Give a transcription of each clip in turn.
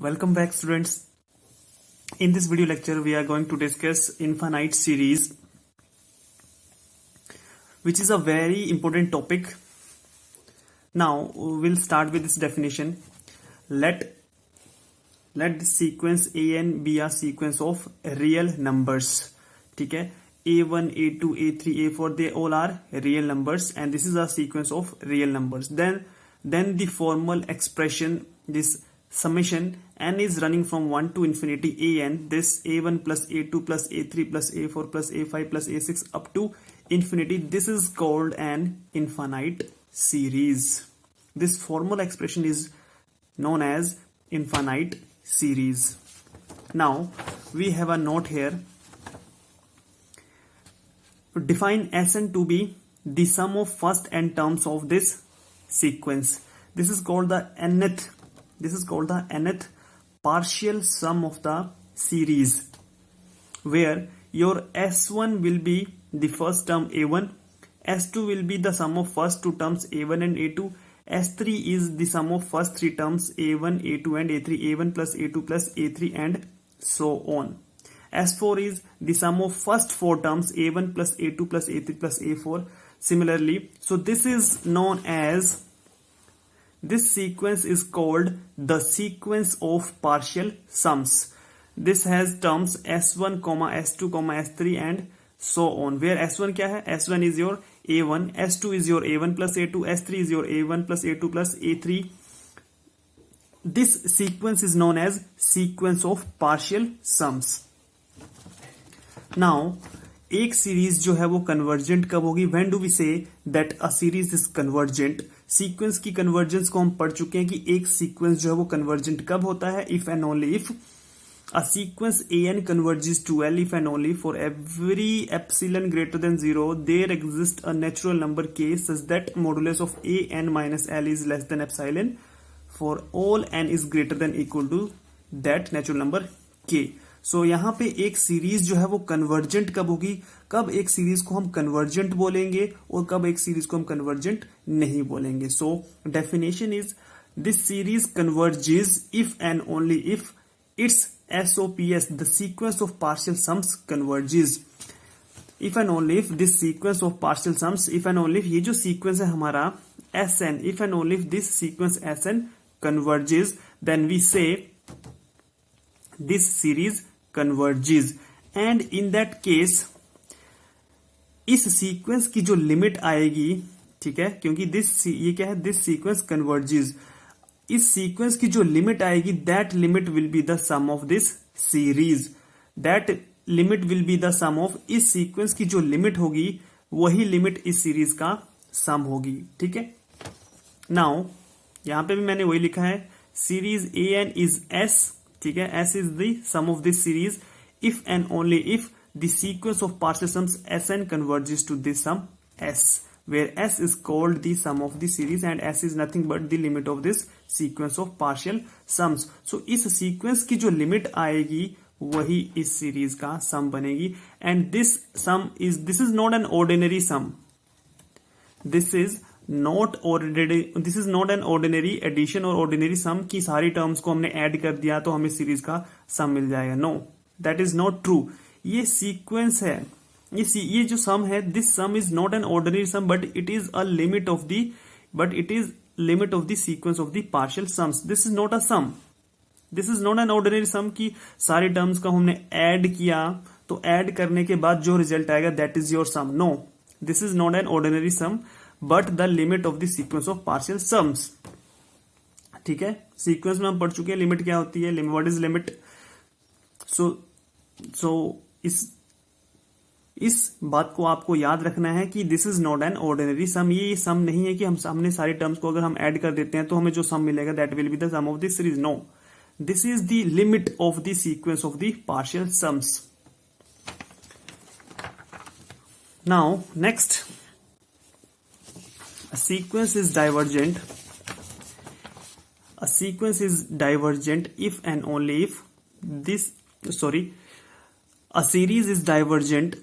Welcome back, students. In this video lecture, we are going to discuss infinite series, which is a very important topic. Now, we'll start with this definition. Let the sequence an be a sequence of real numbers. ठीक है, a1, a2, a3, a4, they all are real numbers, and this is a sequence of real numbers. Then the formal expression, this summation n is running from 1 to infinity an, this a1 plus a2 plus a3 plus a4 plus a5 plus a6 up to infinity, this is called an infinite series. This formal expression is known as infinite series. Now we have a note here. Define Sn to be the sum of first n terms of this sequence. This is called the nth. This is called the nth partial sum of the series, where your S1 will be the first term A1, S2 will be the sum of first two terms A1 and A2, S3 is the sum of first three terms A1, A2 and A3, A1 plus A2 plus A3 and so on. S4 is the sum of first four terms A1 plus A2 plus A3 plus A4 similarly. So this is known as, this sequence is called the sequence of partial sums. This has terms S1, S2, S3 and so on, where S1 क्या है? S1 is your A1, S2 is your A1 plus A2, S3 is your A1 plus A2 plus A3. This sequence is known as sequence of partial sums. Now, एक series जो है वो convergent कब होगी? When do we say that a series is convergent? Sequence की convergence को हम पढ़ चुके हैं कि एक सीक्वेंस जो है वो कन्वर्जेंट कब होता है? If and only if a sequence an converges to L, if and only for every epsilon greater than 0 there exists a natural number k such that modulus of an minus L is less than epsilon for all n is greater than equal to that natural number k. So यहाँ पे एक series जो है वो convergent कब होगी? कब एक सीरीज को हम कन्वर्जेंट बोलेंगे और कब एक सीरीज को हम कन्वर्जेंट नहीं बोलेंगे? So definition is, this series converges if and only if its SOPS, the sequence of partial sums converges. If and only if this sequence of partial sums, if and only if ये जो sequence है हमारा Sn, if and only if this sequence Sn converges, then we say this series converges. And in that case, इस sequence की जो limit आएगी, ठीक है, क्योंकि ये क्या है? This sequence converges. इस सीक्वेंस की जो लिमिट आएगी, that limit will be the sum of this series. That limit will be the sum of, इस सीक्वेंस की जो लिमिट होगी वही लिमिट इस सीरीज का सम होगी. ठीक है. नाउ यहां पे भी मैंने वही लिखा है, series A N is S. ठीक है, S is the sum of this series if and only if the sequence of partial sums S N converges to this sum S, where S is called the sum of the series and S is nothing but the limit of this sequence of partial sums. So इस sequence की जो limit आएगी वही इस series का sum बनेगी. And this is not an ordinary sum. This is not an ordinary addition or ordinary sum की सारी terms को हमने add कर दिया तो हमें series का sum मिल जाएगा. No, that is not true. ये sequence है, ये जो सम है, this sum is not an ordinary sum but it is a limit of the sequence of the partial sums. This is not a sum. This is not an ordinary sum की सारी terms का हमने add किया तो add करने के बाद जो रिजल्ट आएगा that is your sum. No, this is not an ordinary sum but the limit of the sequence of partial sums. ठीक है, सीक्वेंस में हम पढ़ चुके हैं लिमिट क्या होती है, व्हाट इज लिमिट. सो इस बात को आपको याद रखना है कि this is not an ordinary sum. ये सम नहीं है कि हमने सारी टर्म्स को अगर हम ऐड कर देते हैं तो हमें जो सम मिलेगा that will be the sum of this series. No, this is the limit of the sequence of the partial sums. Now next, a sequence is divergent. A sequence is divergent if and only if a series is divergent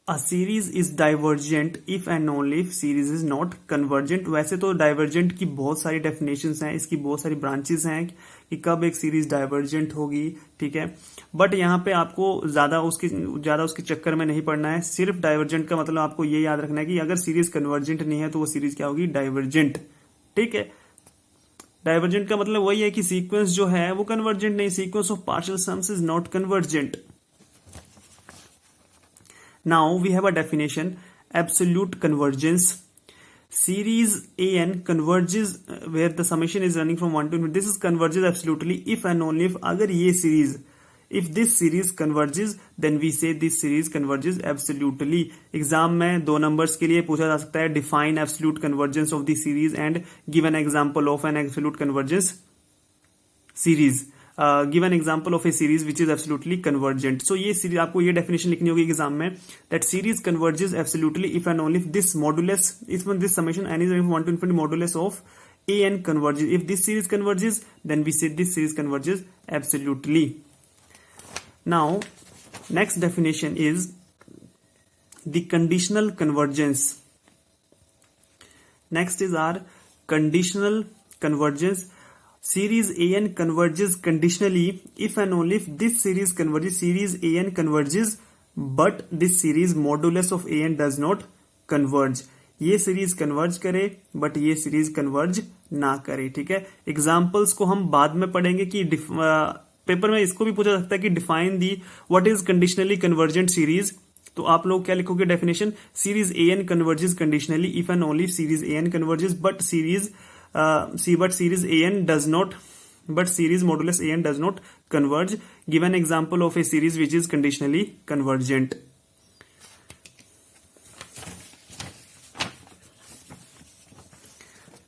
a series is divergent if and only if series is not convergent. वैसे तो divergent की बहुत सारी definitions हैं, इसकी बहुत सारी branches हैं कि कब एक सीरीज डाइवर्जेंट होगी, ठीक है। बट यहाँ पे आपको ज्यादा उसके चक्कर में नहीं पड़ना है। सिर्फ डाइवर्जेंट का मतलब आपको ये याद रखना है कि अगर सीरीज कन्वर्जेंट नहीं है तो वो सीरीज क्या होगी, डाइवर्जेंट, ठीक है। डाइवर्जेंट का मतलब वही है कि सीक्वेंस जो है वो कन्वर्जेंट नहीं, sequence of partial sums is not convergent. Now we have a definition: absolute convergence. Series AN converges where the summation is running from 1 to infinity. This is converges absolutely if and only if अगर ये series, if this series converges then we say this series converges absolutely. Exam में 2 numbers के लिए पूछा जा सकता है define absolute convergence of the series and give an example of an absolute convergence series. Give an example of a series which is absolutely convergent. So ये series आपको ये definition लिखनी होगी एग्जाम में, that series converges absolutely if and only if this modulus, if this summation n is 1 to infinity modulus of an converges. If this series converges, then we say this series converges absolutely. Now, next definition is the conditional convergence. Next is our conditional convergence. Series AN converges conditionally if and only if this series converges. Series AN converges but this series modulus of AN does not converge. ये series converge करे but ये series converge ना करे, ठीक है। Examples को हम बाद में पढ़ेंगे कि पेपर में इसको भी पूछा सकता है कि define the what is conditionally convergent series. तो आप लोग क्या लिखोगे definition, series AN converges conditionally if and only series AN converges but series AN does not, but series modulus AN does not converge. Give an example of a series which is conditionally convergent.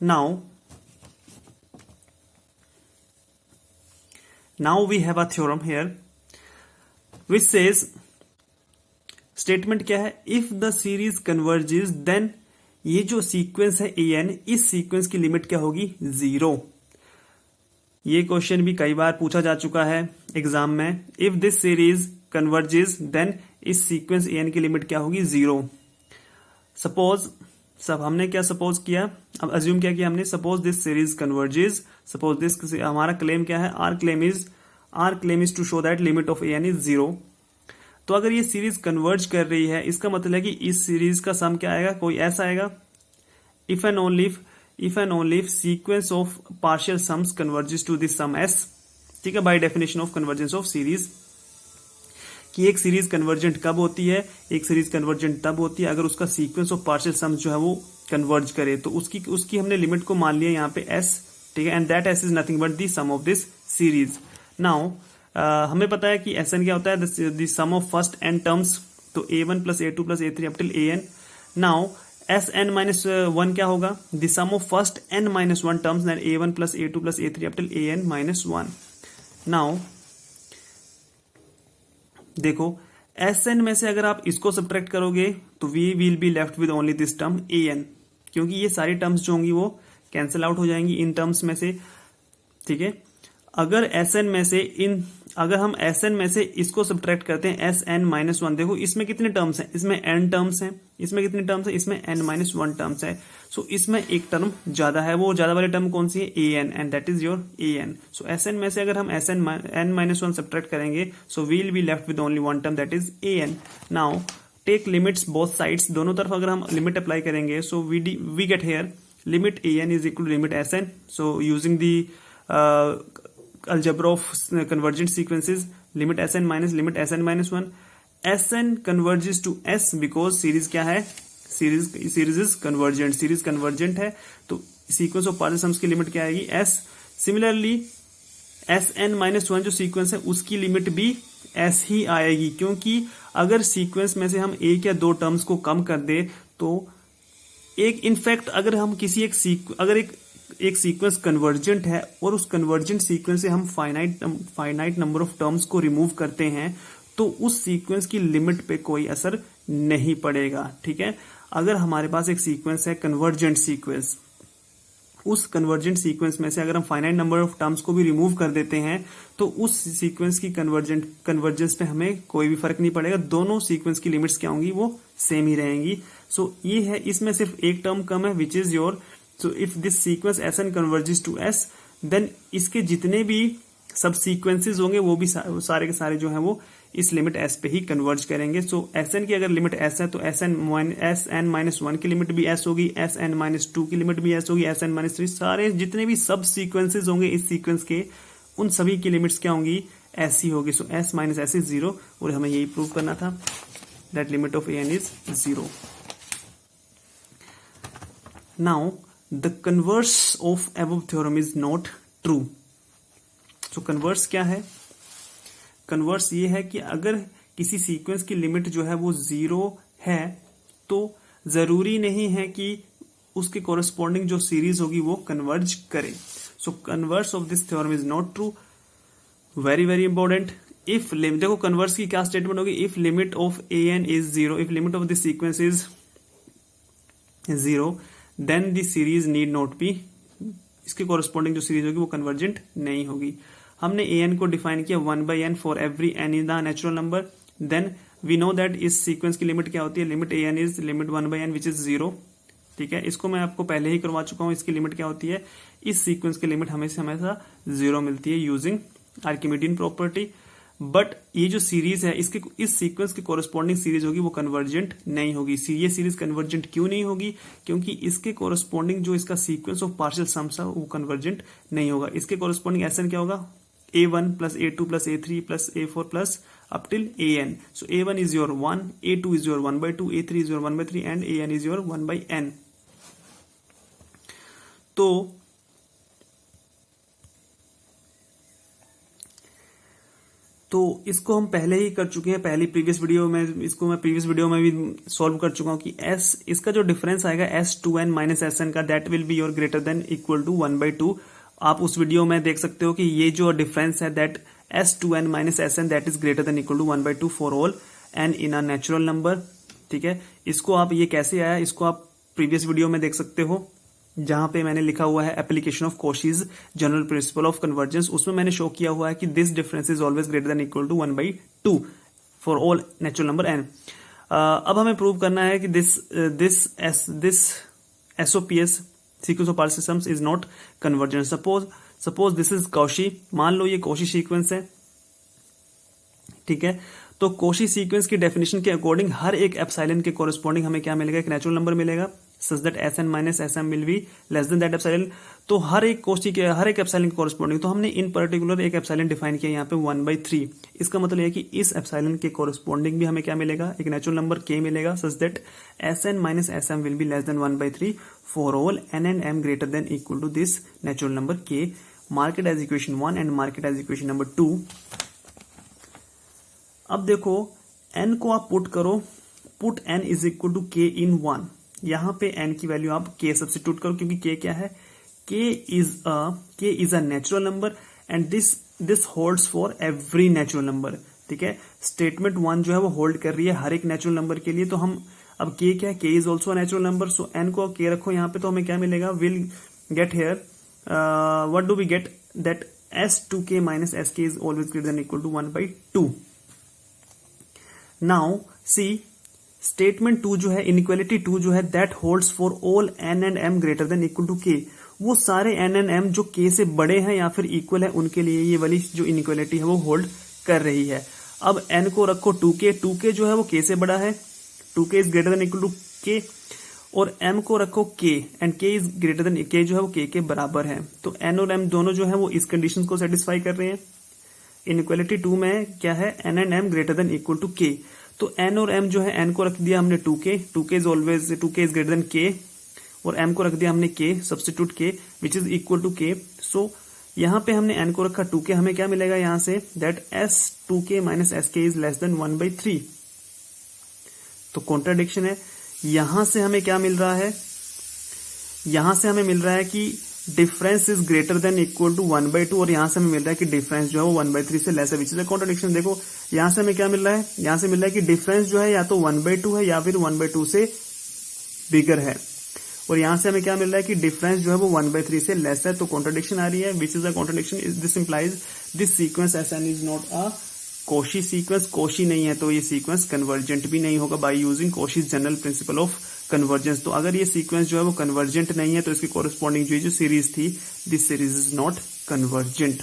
Now we have a theorem here which says, statement क्या है, if the series converges then ये जो sequence है AN, इस sequence की limit क्या होगी, 0। ये क्वेश्चन भी कई बार पूछा जा चुका है एग्जाम में। If this series converges then इस सीक्वेंस AN की लिमिट क्या होगी, 0। सपोज हमने क्या सपोज किया, अब अज्यूम क्या किया हमने, suppose this series converges, suppose this, हमारा क्लेम क्या है, our claim is to show that limit of AN is 0। तो अगर ये सीरीज कन्वर्ज कर रही है इसका मतलब है कि इस सीरीज का सम क्या आएगा, कोई ऐसा आएगा, if and only if sequence of partial sums converges to this sum S, ठीक है, by definition of convergence of series. कि एक सीरीज कन्वर्जेंट कब होती है, एक सीरीज कन्वर्जेंट तब होती है अगर उसका सीक्वेंस ऑफ पार्शियल सम्स जो है वो कन्वर्ज करे। तो उसकी हमने लिमिट को मान लिया यहाँ पे S, ठीक है, and that S is nothing but the sum of this series. Now हमें पता है कि Sn क्या होता है, the sum of first n terms, तो A1 plus A2 plus A3 up till AN। Now Sn minus 1 क्या होगा, the sum of first n minus 1 terms, then A1 plus A2 plus A3 up till AN minus 1। Now देखो Sn में से अगर आप इसको subtract करोगे तो we will be left with only this term AN, क्योंकि ये सारी टर्म्स जो होंगी वो कैंसिल आउट हो जाएंगी इन टर्म्स में से, ठीक है। अगर हम Sn में से इसको सब्ट्रैक्ट करते हैं Sn माइनस 1, देखो इसमें कितने टर्म्स हैं, इसमें n टर्म्स हैं, इसमें कितने टर्म्स हैं, इसमें n माइनस 1 टर्म्स है। सो इसमें एक टर्म ज्यादा है, वो ज्यादा वाली टर्म कौन सी है, AN, and that is your AN। So Sn में से अगर हम n माइनस 1 सब्ट्रैक्ट करेंगे so we'll be left with only one term that is AN। Now take limits both sides, दोनों तरफ अगर हम लिमिट अप्लाई करेंगे so we get here limit AN is equal to limit Sn। So using the algebra of convergent sequences, limit Sn minus limit Sn minus 1, Sn converges to S because series क्या है, series is convergent, series convergent है तो sequence of partial sums की limit क्या आएगी, S। Similarly Sn minus 1 जो sequence है उसकी लिमिट भी S ही आएगी, क्योंकि अगर सीक्वेंस में से हम एक या दो टर्म्स को कम कर दे तो इनफैक्ट अगर हम किसी एक सीक्वेंस कन्वर्जेंट है और उस कन्वर्जेंट सीक्वेंस से हम फाइनाइट नंबर ऑफ टर्म्स को रिमूव करते हैं तो उस सीक्वेंस की लिमिट पे कोई असर नहीं पड़ेगा, ठीक है। अगर हमारे पास एक सीक्वेंस है कन्वर्जेंट सीक्वेंस, उस कन्वर्जेंट सीक्वेंस में से अगर हम फाइनाइट नंबर ऑफ टर्म्स को भी रिमूव कर देते हैं तो उस सीक्वेंस की कन्वर्जेंस पे हमें कोई भी फर्क नहीं पड़ेगा, दोनों सीक्वेंस की लिमिट्स क्या होंगी, वो सेम ही रहेंगी। सो ये है, इसमें सिर्फ एक टर्म कम है which is your, so if this sequence S N converges to S, then इसके जितने भी सब सीक्वेंसेज होंगे वो भी सारे के सारे जो है वो इस लिमिट एस पे ही कन्वर्ज करेंगे। सो एस एन की अगर लिमिट एस है तो एस एन माइनस वन की लिमिट भी एस होगी, एस एन माइनस टू की लिमिट भी एस होगी, एस एन माइनस थ्री, सारे जितने भी सब सीक्वेंसेज होंगे इस सीक्वेंस के उन सभी की लिमिट्स क्या होंगी, एस ही होगी। So S minus S is zero, और हमें यही प्रूव करना था that limit of A N is zero. Now the converse of above theorem is not true. तो कन्वर्स क्या है, कन्वर्स ये है कि अगर किसी सीक्वेंस की लिमिट जो है वो जीरो है तो जरूरी नहीं है कि उसके कोरस्पॉन्डिंग जो सीरीज होगी वो कन्वर्ज करे। So converse of this theorem is not true, very very important. If देखो कन्वर्स की क्या स्टेटमेंट होगी, if limit of A N is zero, if limit of this sequence is zero, then the series need not be, इसके corresponding जो series होगी वो convergent नहीं होगी। हमने ए एन को डिफाइन किया 1/n for every N in the natural number, then we know that इस सीक्वेंस की लिमिट क्या होती है, limit A N is limit 1/n which is zero. ठीक है, इसको मैं आपको पहले ही करवा चुका हूं, इसकी लिमिट क्या होती है, इस सीक्वेंस की लिमिट हमेशा जीरो मिलती है यूजिंग आर्किमिडियन प्रॉपर्टी। बट ये जो सीरीज है इसके इस सीक्वेंस की कोरस्पॉन्डिंग सीरीज होगी वो कन्वर्जेंट नहीं होगी। ये सीरीज कन्वर्जेंट क्यों नहीं होगी, क्योंकि इसके कोरस्पॉन्डिंग जो इसका सीक्वेंस ऑफ पार्शियल सम्स है वो कन्वर्जेंट नहीं होगा। इसके कोरस्पॉन्डिंग एस एन क्या होगा, a1 plus a2 plus a3 plus a4 plus up till an. So a1 is your 1, a2 is your 1/2, a3 is your 1/3 and an is your 1/n. तो इसको हम पहले ही कर चुके हैं, पहली प्रीवियस वीडियो में, इसको मैं प्रीवियस वीडियो में भी सॉल्व कर चुका हूं कि s इसका जो डिफरेंस आएगा s2n माइनस एस एन का, that will be your greater than equal to 1/2। आप उस वीडियो में देख सकते हो कि ये जो डिफरेंस है that s2n minus S N that is greater than equal to 1/2 for all N in a natural number. ठीक है, इसको आप, ये कैसे आया इसको आप प्रीवियस वीडियो में देख सकते हो, जहां पे मैंने लिखा हुआ है application of Cauchy's general principle of convergence, उसमें मैंने शो किया हुआ है कि this difference is always greater than equal to 1/2 for all natural number n। अब हमें प्रूव करना है कि this SOPS sequence of partial sums is not convergent. Suppose this is Cauchy, मान लो ये कॉशी सीक्वेंस है। ठीक है, तो कॉशी सीक्वेंस की डेफिनेशन के अकॉर्डिंग हर एक एप्सिलॉन के कोरस्पॉन्डिंग हमें क्या मिलेगा, एक नेचुरल नंबर मिलेगा such that SN minus SM will be less then that epsilon. तो हर एक कॉशी के हर एक एप्सिलॉन के कोरस्पॉन्डिंग, तो हमने इन पर्टिकुलर एक एप्सिलॉन डिफाइन किया यहाँ पे 1/3। इसका मतलब है कि इस एप्सिलॉन के कोरस्पॉन्डिंग भी हमें क्या मिलेगा, एक नेचुरल नंबर k मिलेगा such that SN minus SM will be less than 1/3 for all n and m greater than equal to this natural number k। Mark it as equation 1 and mark it as equation number 2। अब देखो n को आप put करो, put n is equal to k in 1। यहां पे n की value आप k substitute करो, क्योंकि k क्या है, k is a natural number and this holds for every natural number. ठीक है, स्टेटमेंट 1 जो है वो होल्ड कर रही है हर एक नेचुरल नंबर के लिए। तो हम अब k क्या है, k is also natural number, so n को k रखो यहाँ पे, तो हमें क्या मिलेगा, will get here what do we get, that s2k minus sk is always greater than equal to 1/2। Now see statement 2 जो है, इनइक्वालिटी 2 जो है, that holds for all n and m greater than equal to k। वो सारे n and m जो k से बड़े हैं या फिर इक्वल है उनके लिए ये वाली जो इनइक्वालिटी है वो होल्ड कर रही है। अब n को रखो 2k जो है वो k से बड़ा है, 2k is greater than equal to k, और m को रखो k and k is greater than, k जो है वो k के बराबर है। तो n और m दोनों जो है वो इस कंडीशन को सेटिस्फाई कर रहे हैं। इनइक्वालिटी 2 में क्या है, n and m greater than equal to k। तो n और m जो है, n को रख दिया हमने 2k is always 2k is greater than k, और m को रख दिया हमने k substitute k which is equal to k। So यहाँ पे हमने n को रखा 2k, हमें क्या मिलेगा यहाँ से, that s2k minus sk is less than 1/3। तो कॉन्ट्राडिक्शन है। यहां से हमें क्या मिल रहा है, यहां से हमें मिल रहा है कि difference is greater than equal to 1/2, और यहां से हमें मिल रहा है कि डिफरेंस जो है वो 1/3 से लेस है, विच इज अ कॉन्ट्राडिक्शन। देखो यहां से हमें क्या मिल रहा है, यहां से मिल रहा है कि डिफरेंस जो है या तो 1/2 है या फिर 1/2 से बिगर है, और यहां से हमें क्या मिल रहा है कि डिफरेंस जो है वो 1/3 से लेस है। तो कॉन्ट्राडिक्शन आ रही है, which is a contradiction. This implies this sequence SN is not a Cauchy sequence, Cauchy नहीं है तो ये सीक्वेंस कन्वर्जेंट भी नहीं होगा by using Cauchy's general principle of convergence. तो अगर ये सीक्वेंस जो है वो कन्वर्जेंट नहीं है तो इसकी कोरिस्पॉन्डिंग जो सीरीज थी, this series is not convergent.